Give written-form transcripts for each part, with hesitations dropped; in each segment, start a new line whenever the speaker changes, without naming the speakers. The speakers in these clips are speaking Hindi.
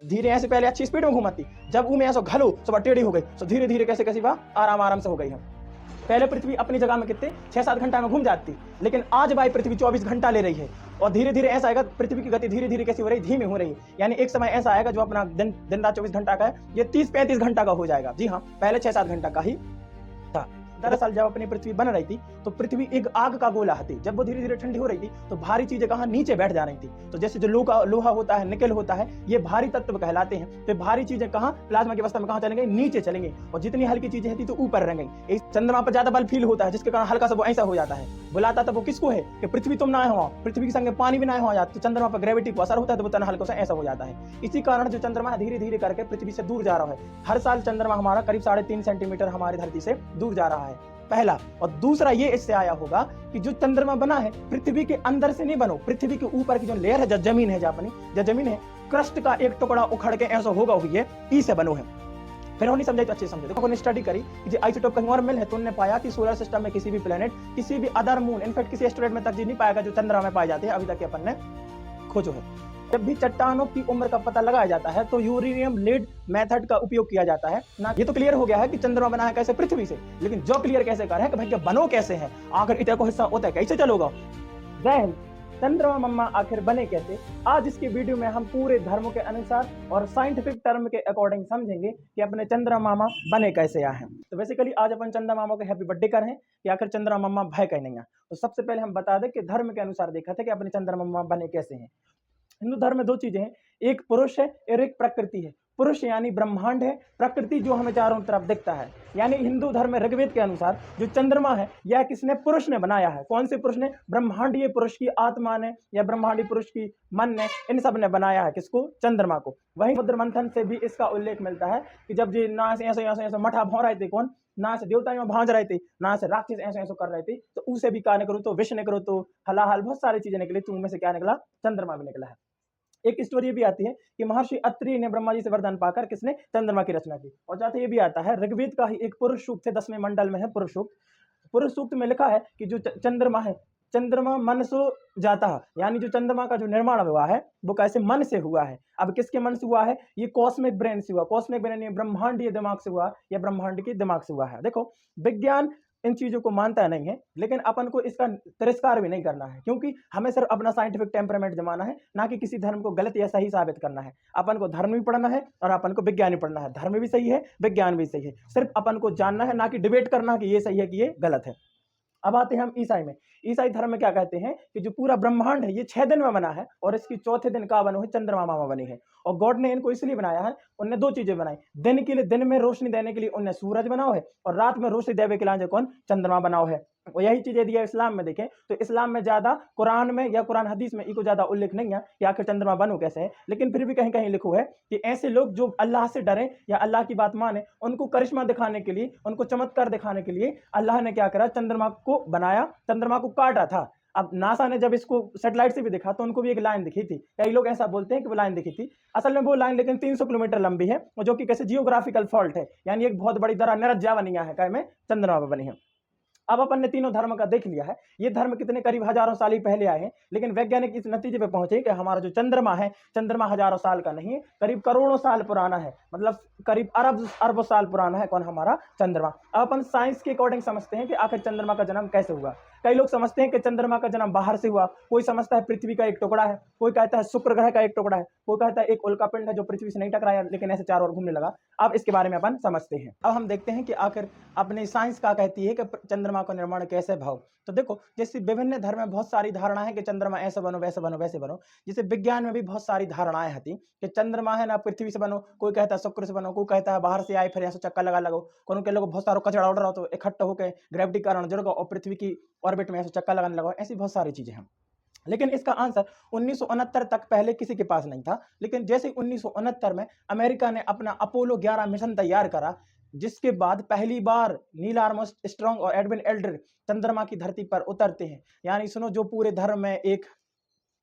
धीरे ऐसे पहले अच्छी स्पीड में घूमती, जब में ऐसा घलो सब टेढ़ी हो गई, तो धीरे धीरे कैसे कैसी वह आराम आराम से हो गई है। पहले पृथ्वी अपनी जगह में कितने 6-7 घंटा में घूम जाती, लेकिन आज भाई पृथ्वी 24 घंटा ले रही है। और धीरे धीरे ऐसा आएगा, पृथ्वी की गति धीरे धीरे कैसी हो रही, धीमी हो रही है। यानी एक समय ऐसा आएगा जो अपना दिन रात 24 घंटा का है, ये 30-35 घंटा का हो जाएगा। जी हाँ, पहले 6-7 घंटा का ही था। दरअसल जब अपनी पृथ्वी बन रही थी तो पृथ्वी एक आग का गोला थी। जब वो धीरे धीरे ठंडी हो रही थी तो भारी चीजें कहाँ नीचे बैठ जा रही थी। तो जैसे जो लोहा होता है, निकेल होता है, ये भारी तत्व कहलाते हैं। तो भारी चीजें कहाँ प्लाज्मा की अवस्था में कहाँ चलेंगे, नीचे चलेंगे। और जितनी हल्की चीजें थी तो ऊपर रहेंगी। चंद्रमा पर ज्यादा बल फील होता है, जिसके कारण हल्का सा वो ऐसा हो जाता है। बुलाता तो वो किसको है कि पृथ्वी तुम ना हो, पृथ्वी के संग पानी भी ना हो जाता, तो चंद्रमा पर ग्रेविटी को असर होता है, तो वो तना हल्का सा ऐसा हो जाता है। इसी कारण जो चंद्रमा धीरे धीरे करके पृथ्वी से दूर जा रहा है। हर साल चंद्रमा हमारा करीब 3.5 सेंटीमीटर हमारी धरती से दूर जा रहा है, पहला। और दूसरा ये इससे आया होगा कि जो चंद्रमा बना है पृथ्वी के अंदर से नहीं बनो, पृथ्वी के ऊपर की जो लेयर है, जो जमीन है, जो जमीन है, क्रस्ट का एक टुकड़ा उखड़ के ऐसा होगा ये ई से बनो है। फिर नहीं समझे तो अच्छे समझे। देखो, स्टडी करी कि आइसोटोप कहीं और मिल है, तो उन्होंने पाया कि सोलर सिस्टम में किसी भी प्लेनेट, किसी भी अदर मून, इनफैक्ट किसी एस्टेरॉयड में तक नहीं पाएगा जो चंद्रमा में पाए जाते हैं, अभी तक अपन ने खोजो है। जब भी चट्टानों की उम्र का पता लगाया जाता है तो यूरेनियम लीड मेथड का उपयोग किया जाता है ना। ये तो क्लियर हो गया है कि चंद्रमा बना है कैसे, पृथ्वी से, लेकिन जो क्लियर कैसे कर है कि भाई क्या बनो कैसे है, आखिर इतना को हिस्सा होता है कैसे चलोगा। जय हिंद। चंद्रमा मम्मा आखिर बने कैसे, आज इसकी वीडियो में हम पूरे धर्मों के अनुसार और साइंटिफिक टर्म के अकॉर्डिंग समझेंगे कि अपने चंद्रमा मामा बने कैसे आए हैं। तो बेसिकली आज अपन चंद्रमा मामा को हैप्पी बर्थडे कर रहे हैं कि आखिर चंद्रमा मम्मा भय कह नहीं है। तो सबसे पहले हम बता दें कि धर्म के अनुसार देखा था कि अपने चंद्रमा मम्मा बने कैसे हैं। हिंदू धर्म में दो चीजें हैं, एक पुरुष है और एक प्रकृति है। पुरुष यानी ब्रह्मांड है, प्रकृति जो हमें चारों तरफ दिखता है। यानी हिंदू धर्म में ऋग्वेद के अनुसार जो चंद्रमा है यह किसने, पुरुष ने बनाया है। कौन से पुरुष ने, ब्रह्मांडीय पुरुष की आत्मा ने या ब्रह्मांडीय पुरुष की मन ने, इन सब ने बनाया है किसको, चंद्रमा को। वहीं समुद्र मंथन से भी इसका उल्लेख मिलता है कि जब ये ना ऐसे मठा भौ रहे थे, कौन, ना से देवता भांज रहे थे, ना से राक्षस ऐसे ऐसे कर रहे थे, तो उसे भी क्या निकलो, तो विष निकलो, तो हलाहल बहुत सारी चीजें निकली, तो उनमें से क्या निकला, चंद्रमा भी निकला है। एक स्टोरी भी आती है कि महर्षि अत्रि ने ब्रह्मा जी से वरदान पाकर किसने, चंद्रमा की रचना की। और जाते ये भी आता है, ऋग्वेद का ही एक पुरुष सूक्त है, 10वें मंडल में है पुरुष सूक्त। पुरुष सूक्त में लिखा है कि जो चंद्रमा है, चंद्रमा मन से जाता है, यानी जो चंद्रमा का जो निर्माण हुआ है वो कैसे, मन से हुआ है। अब किसके मन से हुआ है, ये कॉस्मिक ब्रेन से हुआ। कॉस्मिक ब्रेन ये ब्रह्मांडीय दिमाग से हुआ या ब्रह्मांड के दिमाग से हुआ है। देखो, विज्ञान इन चीजों को मानता नहीं है, लेकिन अपन को इसका तिरस्कार भी नहीं करना है, क्योंकि हमें सिर्फ अपना साइंटिफिक टेम्परामेंट जमाना है, ना कि किसी धर्म को गलत या सही साबित करना है। अपन को धर्म भी पढ़ना है और अपन को विज्ञान भी पढ़ना है। धर्म भी सही है, विज्ञान भी सही है, सिर्फ अपन को जानना है, ना कि डिबेट करना कि ये सही है कि ये गलत है। अब आते हैं हम ईसाई में। ईसाई धर्म में क्या कहते हैं कि जो पूरा ब्रह्मांड है ये 6 दिन में बना है, और इसकी चौथे दिन का बनो है, चंद्रमा मामा बने हैं। और गॉड ने इनको इसलिए बनाया है, उनने दो चीजें बनाई। दिन के लिए, दिन में रोशनी देने के लिए उनने सूरज बनाओ है, और रात में रोशनी देवे के लिए कौन, चंद्रमा बनाओ है। और यही चीजें दिया इस्लाम में। देखें तो इस्लाम में ज्यादा, कुरान में या कुरान हदीस में इको ज्यादा उल्लेख नहीं है कि आखिर चंद्रमा बनो कैसे है, लेकिन फिर भी कहीं कहीं लिखो है कि ऐसे लोग जो अल्लाह से डरे या अल्लाह की बात माने, उनको करिश्मा दिखाने के लिए, उनको चमत्कार दिखाने के लिए अल्लाह ने क्या करा, चंद्रमा को बनाया, चंद्रमा को काटा था। अब नासा ने जब इसको सैटेलाइट से भी देखा तो उनको भी एक लाइन दिखी थी। कई लोग ऐसा बोलते हैं कि वो लाइन दिखी थी, असल में वो लाइन लेकिन 300 किलोमीटर लंबी है, जो कि कैसे जियोग्राफिकल फॉल्ट है, यानी एक बहुत बड़ी दरा निरज्जा बनी है, क्या में चंद्रमा पर बनी है। अब अपन ने तीनों धर्म का देख लिया है। ये धर्म कितने करीब हजारों साल ही पहले आए हैं, लेकिन वैज्ञानिक इस नतीजे पे पहुंचे कि हमारा जो चंद्रमा है, चंद्रमा हजारों साल का नहीं है, करीब करोड़ों साल पुराना है, मतलब करीब अरबों साल पुराना है कौन, हमारा चंद्रमा। अब अपन साइंस के अकॉर्डिंग समझते हैं कि आखिर चंद्रमा का जन्म कैसे हुआ। कई लोग समझते हैं कि चंद्रमा का जन्म बाहर से हुआ, कोई समझता है पृथ्वी का एक टुकड़ा है, कोई कहता है शुक्र ग्रह का एक टुकड़ा है, कोई कहता है एक उल्कापिंड है जो पृथ्वी से नहीं टकराया लेकिन ऐसे चारों ओर घूमने लगा। अब इसके बारे में अपन समझते हैं। अब हम देखते हैं कि आखिर अपनी साइंस क्या कहती है कि चंद्रमा का निर्माण कैसे भाव। तो देखो, जैसे विभिन्न धर्म में बहुत सारी धारणा है कि चंद्रमा ऐसे बनो, वैसे बनो, वैसे बनो। जैसे विज्ञान में भी बहुत सारी धारणाएं होती कि चंद्रमा है ना पृथ्वी से बनो, कोई कहता है शुक्र से बनो, कोई कहता है बाहर से आए फिर ऐसा चक्कर लगा लगो, कोई के लोग बहुत सारा कचरा उड़ रहा हो तो इकट्ठा होकर ग्रेविटी के कारण जुड़ गो और पृथ्वी की ऑर्बिट में ऐसा चक्कर लगाने लगा। ऐसी बहुत सारी चीजें हैं, लेकिन इसका आंसर 1969 तक पहले किसी के पास नहीं था। लेकिन जैसे 1969 में अमेरिका ने अपना अपोलो 11 मिशन तैयार करा, जिसके बाद पहली बार नील आर्मस्ट्रांग और एडविन एल्ड्रिन चंद्रमा की धरती पर उतरते हैं। यानी सुनो, जो पूरे धर्म में एक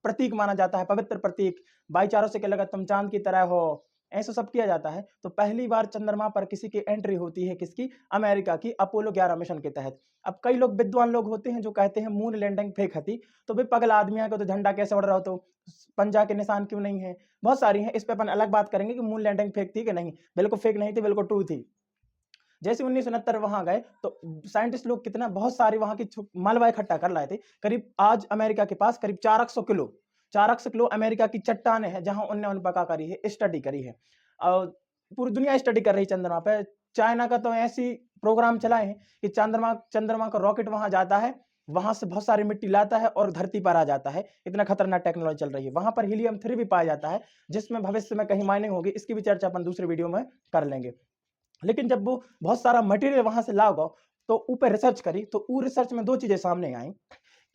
प्रतीक माना जाता है, पवित्र प्रतीक, भाईचारों से क्या लगा, तुम चांद की तरह हो, ऐसा सब किया जाता है। तो पहली बार चंद्रमा पर किसी की एंट्री होती है, किसकी? अमेरिका की, अपोलो 11 मिशन के तहत। अब कई लोग विद्वान लोग होते हैं जो कहते हैं मून लैंडिंग फेक थी, तो भाई पगला आदमी है, तो झंडा कैसे उड़ रहा हो, तो पंजा के निशान क्यों नहीं है? बहुत सारी हैं, इस पे अपन अलग बात करेंगे कि मून लैंडिंग फेक थी कि नहीं। बिल्कुल फेक नहीं थी, बिल्कुल ट्रू थी। जैसे 1969 वहां गए तो साइंटिस्ट लोग कितना बहुत सारी वहां की मलबा इकट्ठा कर लाए थे। करीब आज अमेरिका के पास करीब 400 किलो अमेरिका की चट्टाने हैं, जहां उनने उन पका करी है, स्टडी करी है। और पूरी दुनिया स्टडी कर रही चंद्रमा पे। चाइना का तो ऐसी प्रोग्राम चलाए हैं कि चंद्रमा का रॉकेट वहां जाता है, वहां से बहुत सारी मिट्टी लाता है और धरती पर आ जाता है। इतना खतरनाक टेक्नोलॉजी चल रही है। वहां पर हीलियम 3 भी पाया जाता है, जिसमें भविष्य में कहीं माइनिंग होगी। इसकी भी चर्चा अपन दूसरे वीडियो में कर लेंगे। लेकिन जब वो बहुत सारा मटेरियल वहां से लाओ तो ऊपर रिसर्च करी, तो वो रिसर्च में दो चीजें सामने आई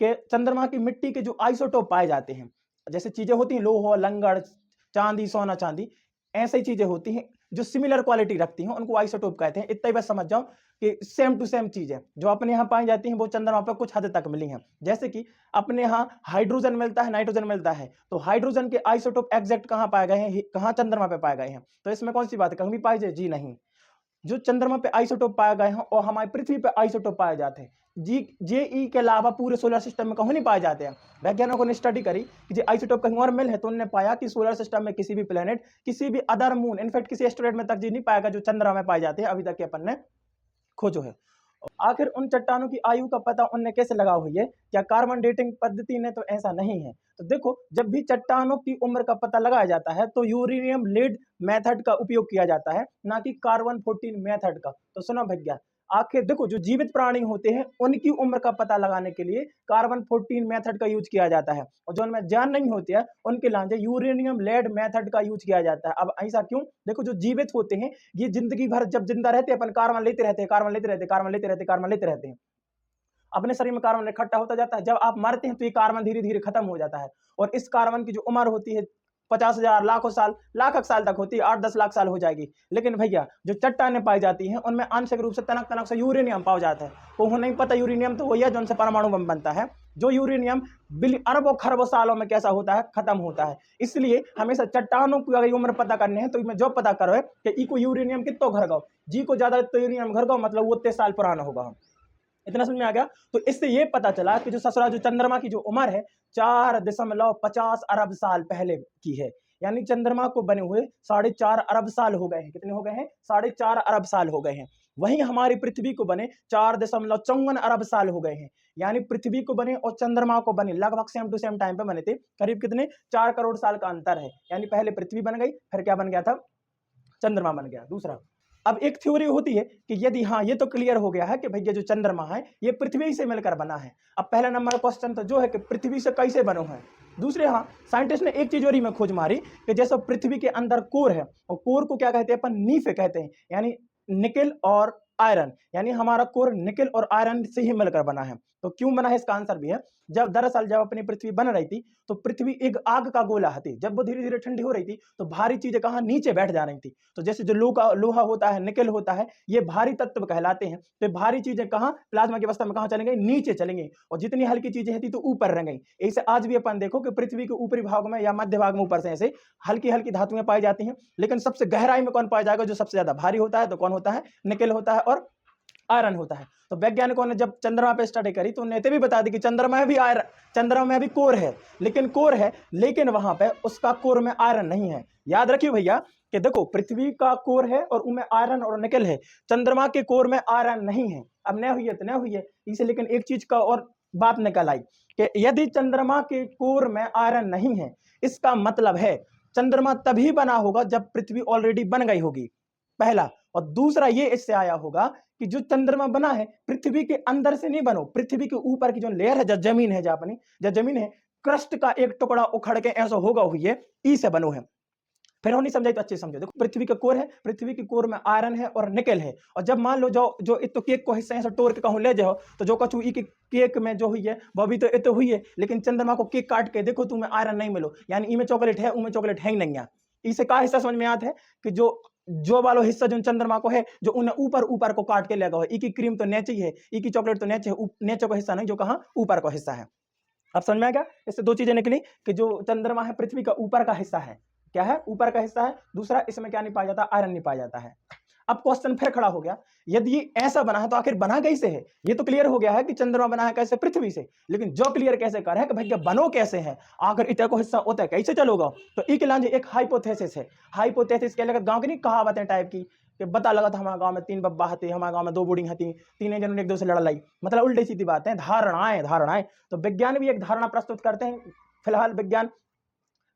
कि चंद्रमा की मिट्टी के जो आइसोटोप पाए जाते हैं, जैसे चीजें होती हैं लोहा, लंगड़, चांदी, सोना चांदी, ऐसी ही चीजें होती हैं जो सिमिलर क्वालिटी रखती हैं, उनको आइसोटोप कहते हैं। इतना ही बस समझ जाओ कि सेम टू सेम चीज है जो अपने यहाँ पाई जाती हैं, वो चंद्रमा पर कुछ हद तक मिली हैं। जैसे कि अपने यहाँ हाइड्रोजन मिलता है, नाइट्रोजन मिलता है, तो हाइड्रोजन के आइसोटोप एग्जैक्ट कहाँ पाए गए हैं? कहाँ? चंद्रमा पे पाए गए हैं। तो इसमें कौन सी बात है, कहीं भी पाई जाए? जी नहीं। जो चंद्रमा पे आइसोटोप पाए गए हैं और हमारी पृथ्वी पे आइसोटोप पाए जाते हैं, जे के अलावा पूरे सोलर सिस्टम में कहीं नहीं पाए जाते हैं। वैज्ञानिकों ने स्टडी करी कि जो आइसोटोप कहीं और मिल है, तो उन्होंने पाया कि सोलर सिस्टम में किसी भी प्लेनेट, किसी भी अदर मून, इनफैक्ट किसी एस्टेरॉयड में तक जी नहीं पाएगा जो चंद्रमा में पाए जाते हैं, अभी तक के अपन ने खोजो है। आखिर उन चट्टानों की आयु का पता उनने कैसे लगा हुई है? क्या कार्बन डेटिंग पद्धति ने? तो ऐसा नहीं है। तो देखो, जब भी चट्टानों की उम्र का पता लगाया जाता है तो यूरेनियम लीड मेथड का उपयोग किया जाता है, ना कि कार्बन 14 मेथड का। तो सुनो भैया, आखिर देखो, जो जीवित प्राणी होते हैं उनकी उम्र का पता लगाने के लिए कार्बन 14 मेथड का यूज किया जाता है, और जो उनमें जान नहीं होती है उनके लिए यूरेनियम लेड मेथड का यूज किया जाता है। अब ऐसा क्यों? देखो, जो जीवित होते हैं ये जिंदगी भर जब जिंदा रहते हैं अपन कार्बन लेते रहते हैं, कार्बन लेते रहते हैं, कार्बन लेते रहते हैं, कार्बन लेते रहते हैं। अपने शरीर में कार्बन इकट्ठा होता जाता है। जब आप मरते हैं तो ये कार्बन धीरे धीरे खत्म हो जाता है, और इस कार्बन की जो उम्र होती है 50,000 लाखों साल, लाख साल तक होती है, 8-10 लाख साल हो जाएगी। लेकिन भैया जो चट्टानें पाई जाती हैं उनमें आंशिक रूप से तनक तनक से यूरेनियम पाया जाता है। वो नहीं पता यूरेनियम तो वही है जो उनसे परमाणु बम बनता है। जो यूरेनियम अरबों खरबों सालों में कैसा होता है? खत्म होता है। इसलिए हमेशा चट्टानों की अगर उम्र पता करनी है तो मैं जो पता करो है कि ई को यूरेनियम कितो घर गाओ, जी को ज्यादा तो यूरेनियम घर गाओ, मतलब वो 30 साल पुराना होगा। इतना समझ में आ गया? तो इससे ये पता चला कि जो ससुरा जो चंद्रमा की जो उम्र है 4.50 अरब साल पहले की है। यानी चंद्रमा को बने हुए 4.5 अरब साल हो गए हैं। कितने हो गए हैं? 4.5 अरब साल हो गए हैं। वहीं हमारी पृथ्वी को बने 4.54 अरब साल हो गए हैं। यानी पृथ्वी को बने और चंद्रमा को बने लगभग सेम टू सेम टाइम पे बने थे। करीब कितने? 4 करोड़ साल का अंतर है। यानी पहले पृथ्वी बन गई, फिर क्या बन गया था? चंद्रमा बन गया। दूसरा, अब एक थ्योरी होती है कि यदि हाँ, ये तो क्लियर हो गया है कि भैया जो चंद्रमा है ये पृथ्वी से मिलकर बना है। अब पहला नंबर क्वेश्चन तो जो है कि पृथ्वी से कैसे बनो है। दूसरे, हाँ, साइंटिस्ट ने एक चीज और ही में खोज मारी कि जैसे पृथ्वी के अंदर कोर है, और कोर को क्या कहते हैं अपन? नीफ कहते हैं, यानी निकेल और आयरन। यानी हमारा कोर निकेल और आयरन से ही मिलकर बना है। तो क्यों बना है इसका आंसर भी है। जब अपनी पृथ्वी बन रही थी तो पृथ्वी एक आग का गोला थी। जब वो धीरे धीरे ठंडी हो रही थी तो भारी चीजें कहाँ? नीचे बैठ जा रही थी। तो जैसे जो लोहा होता है, निकेल होता है, ये भारी तत्व कहलाते हैं। तो भारी चीजें कहाँ? प्लाज्मा की अवस्था में कहाँ चलेंगे? नीचे चलेंगे। और जितनी हल्की चीजें थी तो ऊपर रह गई। ऐसे आज भी अपन देखो कि पृथ्वी के ऊपरी भाग में या मध्य भाग में ऊपर से ऐसे हल्की हल्की धातुएं पाई जाती हैं। लेकिन सबसे गहराई में कौन पाया जाएगा? जो सबसे ज्यादा भारी होता है, तो कौन होता है? निकेल होता है और आयरन होता है। तो वैज्ञानिकों ने जब चंद्रमा पे स्टडी करी तो उन्हें भी बता दी कि चंद्रमा में भी कोर है, लेकिन वहां पे उसका कोर में आयरन नहीं है। याद रखिए भैया कि देखो, पृथ्वी का कोर है और उनमें आयरन और निकेल है। चंद्रमा के कोर में आयरन नहीं है। अब न हुई है तो न हुई है इसे। लेकिन एक चीज का और बात निकल आई कि यदि चंद्रमा के कोर में आयरन नहीं है, इसका मतलब है चंद्रमा तभी बना होगा जब पृथ्वी ऑलरेडी बन गई होगी, पहला। और दूसरा ये इससे आया होगा कि जो चंद्रमा बना है पृथ्वी के अंदर से नहीं बनो, पृथ्वी के ऊपर की जो लेयर है, जो जमीन है, जो जमीन है, क्रस्ट का एक टुकड़ा उखड़ के ऐसा होगा हुई है, ई से बनो है। फिर नहीं समझाई तो अच्छे समझो। देखो, पृथ्वी का कोर है, पृथ्वी के कोर में आयरन है और निकेल है। और जब मान लो जो इतो केक को हिस्सा ऐसा तोड़ के कहूं ले जाओ, तो जो कछु ई के केक में जो हुई है वह भी तो इतो हुई है। लेकिन चंद्रमा को केक काट के देखो तुम्हें आयरन नहीं मिलो, यानी ई में चॉकलेट है, ऊ में चॉकलेट है ही नहीं है। इसे का हिस्सा समझ में आता है कि जो वाला हिस्सा जो चंद्रमा को है, जो उन्हें ऊपर को काट के लगा है। ई की क्रीम तो नीचे ही है, ई की चॉकलेट तो नीचे का हिस्सा नहीं, जो कहाँ? ऊपर का हिस्सा है। अब समझ में आ गया? इससे दो चीजें निकली कि जो चंद्रमा है पृथ्वी का ऊपर का हिस्सा है, क्या है, ऊपर का हिस्सा है। दूसरा, इसमें क्या नहीं पाया जाता, आयरन नहीं पाया जाता है। अब क्वेश्चन फिर खड़ा हो गया, यदि ये ऐसा बना है तो आखिर बना कैसे है? ये तो क्लियर हो गया है कि चंद्रमा बना है कैसे, पृथ्वी से। लेकिन जो क्लियर कैसे कर है कि भैया बनो कैसे है, आखिर इतना को हिस्सा होता है कैसे चलोगा? तो एक लांझे एक हाइपोथेसिस है। हाइपोथेसिस क्या लगत गांव की नहीं कहावतें टाइप की कि बता लगा था हमारे गांव में 3 बब्बा हते, हमारे गांव में 2 बूढ़ी हती, तीनों जनों ने एक दूसरे से लड़ लाई। मतलब उल्टी सीधी बातें, धारणाएं। तो विज्ञान भी एक धारणा प्रस्तुत करते हैं। फिलहाल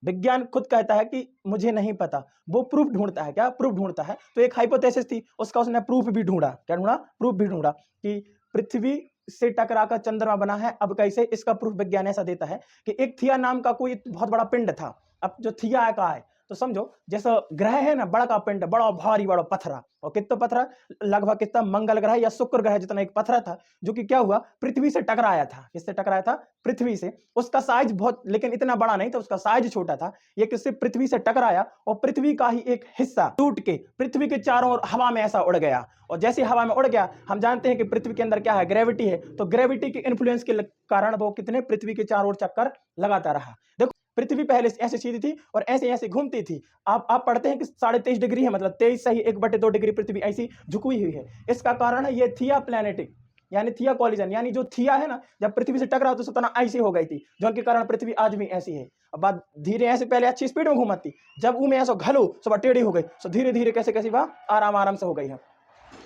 विज्ञान खुद कहता है कि मुझे नहीं पता, वो प्रूफ ढूंढता है। क्या प्रूफ ढूंढता है? तो एक हाइपोथेसिस थी, उसका उसने प्रूफ भी ढूंढा। क्या ढूंढा? प्रूफ भी ढूंढा कि पृथ्वी से टकराकर चंद्रमा बना है। अब कैसे? इसका प्रूफ विज्ञान ऐसा देता है कि एक थिया नाम का कोई बहुत बड़ा पिंड था। अब जो थिया का है तो समझो जैसा ग्रह है ना, बड़ा का पिंड, बड़ा भारी बड़ा पथरा, और कितना पथरा, लगभग कितना मंगल ग्रह या शुक्र ग्रह जितना एक पथरा था, जो कि क्या हुआ, पृथ्वी से टकराया था। किससे टकराया था? पृथ्वी से। उसका साइज बहुत, लेकिन इतना बड़ा नहीं था, उसका साइज छोटा था। ये किससे? पृथ्वी से टकराया और पृथ्वी का ही एक हिस्सा टूट के पृथ्वी के चारों ओर हवा में ऐसा उड़ गया। और जैसे हवा में उड़ गया, हम जानते हैं कि पृथ्वी के अंदर क्या है, ग्रेविटी है। तो ग्रेविटी के इन्फ्लुएंस के कारण वो कितने पृथ्वी के चारों ओर चक्कर लगाता रहा। देखो, पृथ्वी पहले ऐसे सीधी थी और ऐसे ऐसे घूमती थी। आप पढ़ते हैं कि 23.5 डिग्री है, मतलब 23 सही 1/2 डिग्री पृथ्वी ऐसी झुकी हुई है। इसका कारण है ये थिया प्लैनेटिक, यानी थिया कॉलिजन, यानी जो थिया है ना, जब पृथ्वी से टकरा तो सतना ऐसी हो गई थी, जो के कारण पृथ्वी आज भी ऐसी है। अब बात धीरे ऐसे पहले अच्छी स्पीड में घूमती, जब में ऐसा घलो सब टेढ़ी हो गई, तो धीरे धीरे कैसे कैसे वह आराम से हो गई है।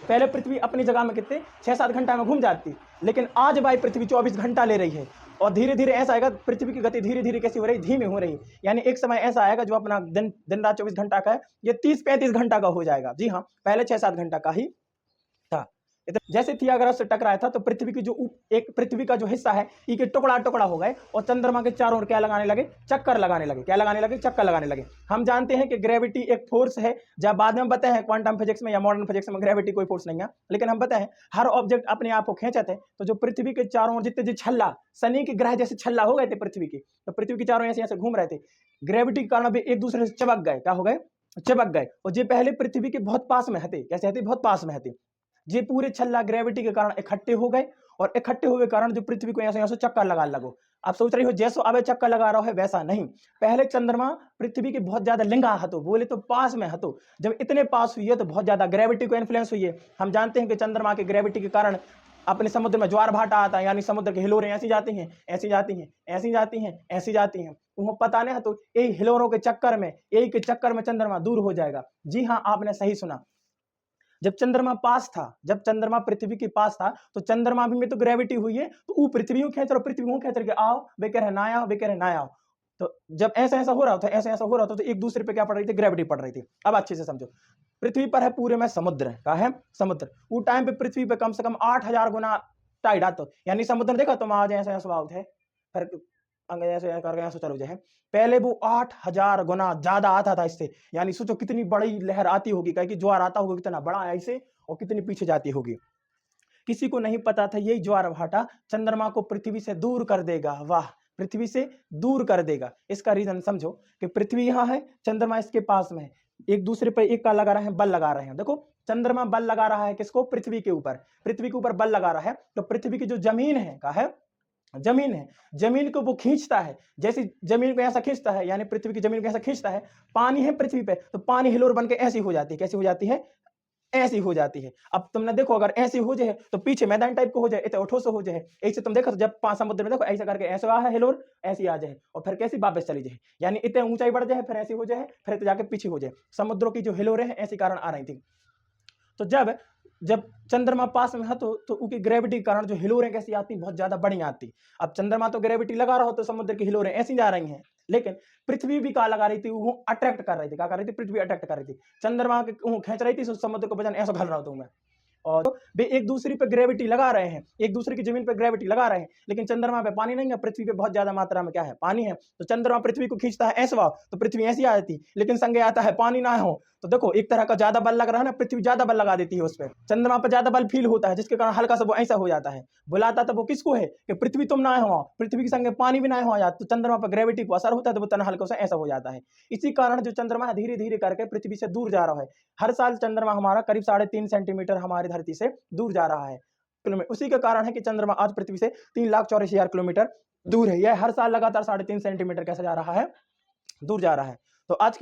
पहले पृथ्वी अपनी जगह में कितने 6-7 घंटा में घूम जाती, लेकिन आज भाई पृथ्वी 24 घंटा ले रही है। और धीरे धीरे ऐसा आएगा, पृथ्वी की गति धीरे धीरे कैसी हो रही, धीमी हो रही। यानी एक समय ऐसा आएगा जो अपना दिन रात 24 घंटा का है, ये 30-35 घंटा का हो जाएगा। जी हाँ, पहले 6-7 घंटा का ही था। जैसे थिया ग्रह से टकराया था तो पृथ्वी की जो एक पृथ्वी का जो हिस्सा है, ये टुकड़ा टुकड़ा हो गए और चंद्रमा के चारों ओर क्या लगाने लगे, चक्कर लगाने लगे। क्या लगाने लगे? चक्कर लगाने लगे। हम जानते हैं कि ग्रेविटी एक फोर्स है। जब बाद में बताए हैं क्वांटम फिजिक्स में या मॉडर्न फिजिक्स में ग्रेविटी कोई फोर्स नहीं है, लेकिन हम बताए हैं हर ऑब्जेक्ट अपने आप को खींचते हैं। तो जो पृथ्वी के चारों ओर जितने जो छल्ला, शनि के ग्रह जैसे छल्ला हो गए थे पृथ्वी की, तो पृथ्वी के चारों ऐसे ऐसे घूम रहे थे, ग्रेविटी के कारण भी एक दूसरे से चिपक गए। क्या हो गए? चिपक गए। और ये पहले पृथ्वी के बहुत पास में हते। कैसे हते? बहुत पास में हते। ये पूरे छल्ला ग्रेविटी के कारण इकट्ठे हो गए, और इकट्ठे हुए कारण जो पृथ्वी को ऐसे चक्कर लगा लगो। आप सोच रही हो जैसो अब चक्कर लगा रहा है, वैसा नहीं। पहले चंद्रमा पृथ्वी के बहुत ज्यादा लिंगा हतो, बोले तो पास में हतो। जब इतने पास हुई है तो बहुत ज्यादा ग्रेविटी को इन्फ्लुएंस हुई है। हम जानते हैं कि चंद्रमा के ग्रेविटी के कारण अपने समुद्र में ज्वार भाटा आता है, यानी समुद्र के हिलोरें ऐसी जाती हैं, ऐसी जाती हैं, ऐसी जाती हैं, ऐसी जाती हैं। उनको पता नहीं है, तो यही हिलोरों के चक्कर में, यही के चक्कर में चंद्रमा दूर हो जाएगा। जी हाँ, आपने सही सुना। जब चंद्रमा पास था, जब चंद्रमा पृथ्वी के पास था, तो चंद्रमा भी में तो ग्रेविटी हुई है, तो वो पृथ्वी को खींच रहा, पृथ्वी को खींच रहे आओ, वे कह रहे ना आओ, वे कह रहे ना आओ। तो जब ऐसा ऐसा हो रहा था, ऐसा ऐसा हो रहा था, तो एक दूसरे पे क्या पड़ रही थी? ग्रेविटी पड़ रही थी। अब अच्छे से समझो, पृथ्वी पर है पूरे में समुद्र, क्या है? समुद्र। वो टाइम पे पृथ्वी पे कम से कम 8000 गुना टाइड आता, यानी समुद्र देखा तुम आज ऐसा ऐसा स्वभाव थे, फिर ऐसे करके ऐसे चलो जाए। पहले वो 8000 गुना ज्यादा आता था इससे, यानी सोचो कितनी बड़ी लहर आती होगी, कहीं कि ज्वार आता होगा कितना बड़ा है ऐसे, और कितनी पीछे जाती होगी। किसी को नहीं पता था यही ज्वार भाटा चंद्रमा को पृथ्वी से दूर कर देगा। वाह, पृथ्वी से दूर कर देगा। इसका रीजन समझो कि पृथ्वी यहां है, चंद्रमा इसके पास में है, एक दूसरे पर एक का लगा रहे हैं, बल लगा रहे हैं। देखो, चंद्रमा बल लगा रहा है किसको? पृथ्वी के ऊपर। पृथ्वी के ऊपर बल लगा रहा है, तो पृथ्वी की जो जमीन है, क्या है? जमीन है, जमीन को वो खींचता है। जैसे जमीन को ऐसा खींचता है, यानी पृथ्वी की जमीन को ऐसा खींचता है। पानी है पृथ्वी पे, तो पानी हिलोर बन के ऐसी हो जाती है। कैसी हो जाती है? ऐसी हो जाती है। अब तुमने देखो, अगर ऐसी हो जाए तो पीछे मैदान टाइप को हो जाए, इतने उठो से हो जाए। ऐसे तुम देखो, जब समुद्र में देखो ऐसा करके ऐसे आ है हिलोर, ऐसी आ जाए और फिर कैसी वापस चली जाए, यानी इतने ऊंचाई बढ़ जाए, फिर ऐसी हो जाए, फिर जाके पीछे हो जाए। समुद्रों की जो हिलोरें हैं ऐसी कारण आ रही थी। तो जब चंद्रमा पास में है तो उसकी ग्रेविटी के कारण जो हिलोरें कैसी आती, बहुत ज्यादा बड़ी आती। अब चंद्रमा तो ग्रेविटी लगा रहा हो तो समुद्र की हिलोरें ऐसी जा रही हैं, लेकिन पृथ्वी भी क्या लगा रही थी? वो अट्रैक्ट कर रही थी। क्या कर रही थी? पृथ्वी अट्रैक्ट कर रही थी। चंद्रमा के खींच रही थी, समुद्र को वजन ऐसा घल रहा था मैं, और वे एक दूसरे पे ग्रेविटी लगा रहे हैं, एक दूसरे की जमीन पे ग्रेविटी लगा रहे हैं। लेकिन चंद्रमा पे पानी नहीं है, पृथ्वी पे बहुत ज्यादा मात्रा में क्या है? पानी है। तो चंद्रमा पृथ्वी को खींचता है ऐसा, तो पृथ्वी ऐसी आ जाती, लेकिन संगे आता है पानी ना हो। तो देखो, एक तरह का ज्यादा बल लग रहा है ना, पृथ्वी ज्यादा बल लगा देती है उस पर, चंद्रमा पर ज्यादा बल फील होता है, जिसके कारण हल्का सा वो ऐसा हो जाता है। बुलाता तो वो किसको है कि पृथ्वी तुम ना हो, पृथ्वी के संगे पानी भी ना हो जाता, तो चंद्रमा पर ग्रेविटी को असर होता है, तो वो तना हल्का सा ऐसा हो जाता है। इसी कारण जो चंद्रमा धीरे धीरे करके पृथ्वी से दूर जा रहा है। हर साल चंद्रमा हमारा करीब 3.5 सेंटीमीटर हमारी धरती से दूर जा रहा है किलोमीटर। उसी के कारण है कि चंद्रमा आज पृथ्वी से 3,84,000 किलोमीटर दूर है। यह हर साल लगातार 3.5 सेंटीमीटर कैसे जा रहा है? दूर जा रहा है। तो आज की